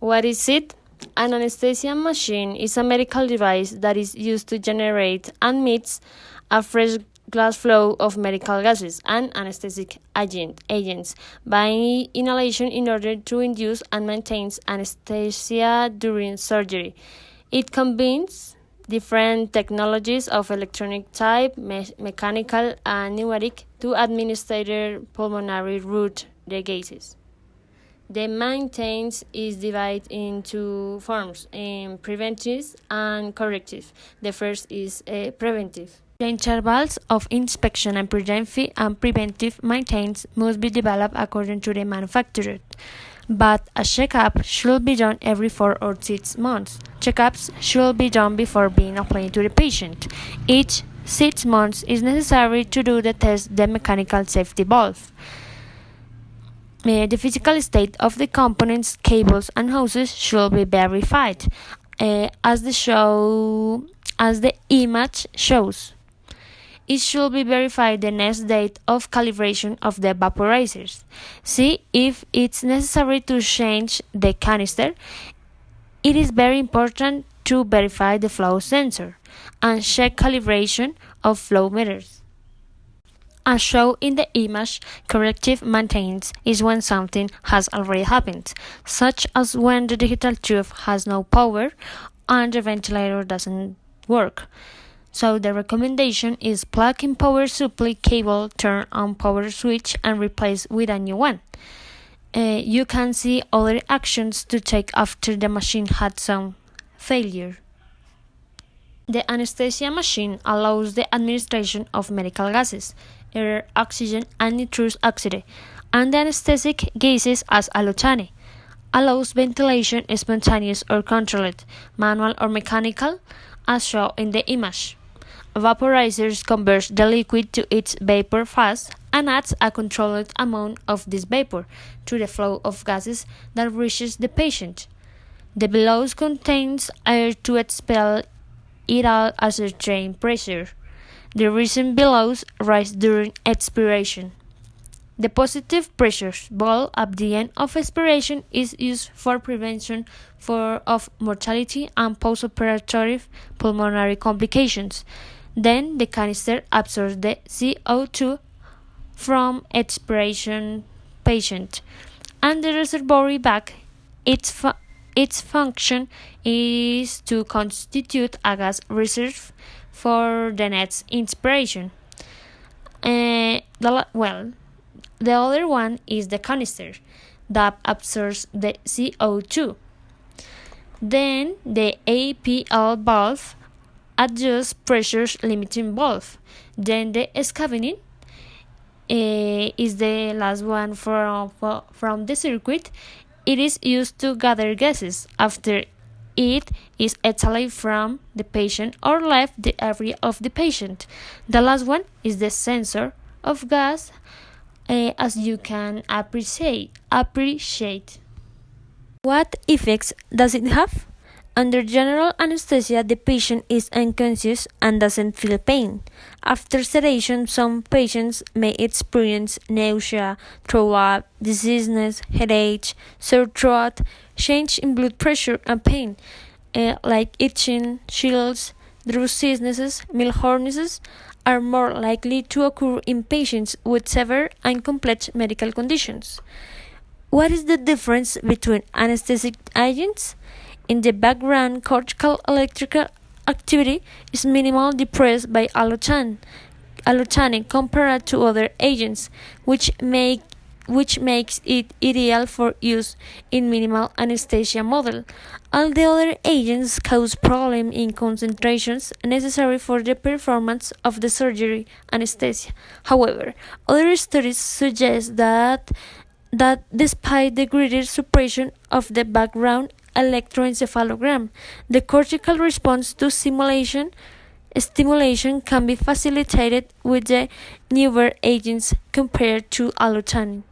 What is it? An anesthesia machine is a medical device that is used to generate and emits a fresh glass flow of medical gases and anesthetic agents by inhalation in order to induce and maintain anesthesia during surgery. It combines different technologies of electronic type, mechanical, and pneumatic to administer pulmonary route the gases. The maintenance is divided into forms, preventive and corrective. The first is preventive. The intervals of inspection and preventive maintenance must be developed according to the manufacturer, but a checkup should be done every 4 or 6 months. Checkups should be done before being applied to the patient. Each 6 months is necessary to do the test the mechanical safety valve. The physical state of the components, cables, and hoses should be verified, as the image shows. It should be verified the next date of calibration of the vaporizers. See if it's necessary to change the canister. It is very important to verify the flow sensor and check calibration of flow meters. As shown in the image, corrective maintenance is when something has already happened, such as when the digital tube has no power and the ventilator doesn't work. So the recommendation is plug in power supply cable, turn on power switch, and replace with a new one. You can see other actions to take after the machine had some failure. The anesthesia machine allows the administration of medical gases, air, oxygen, and nitrous oxide, and the anesthetic gases as allotane. Allows ventilation spontaneous or controlled, manual or mechanical, as shown in the image. Vaporizers convert the liquid to its vapor phase and adds a controlled amount of this vapor to the flow of gases that reaches the patient. The bellows contains air to expel it out at a certain pressure. The reason bellows rise during expiration. The positive pressure valve at the end of expiration is used for prevention of mortality and post-operative pulmonary complications. Then the canister absorbs the CO2 from expiration patient, and the reservoir back. Its function is to constitute a gas reserve for the next inspiration. The other one is the canister that absorbs the CO2. Then the APL valve adjusts pressure limiting valve. Then the scavenging is the last one from the circuit. It is used to gather gases after it is exhaled from the patient or left the area of the patient. The last one is the sensor of gas, as you can appreciate. What effects does it have? Under general anesthesia, the patient is unconscious and doesn't feel pain. After sedation, some patients may experience nausea, throw up, dizziness, headache, sore throat, change in blood pressure, and pain, like itching, chills, drowsiness, milk-hoarseness, are more likely to occur in patients with severe and complex medical conditions. What is the difference between anesthetic agents? In the background, cortical electrical activity is minimal depressed by allotane compared to other agents, which makes it ideal for use in minimal anesthesia model. All the other agents cause problems in concentrations necessary for the performance of the surgery anesthesia. However, other studies suggest that despite the greater suppression of the background electroencephalogram, the cortical response to stimulation can be facilitated with the newer agents compared to allotane.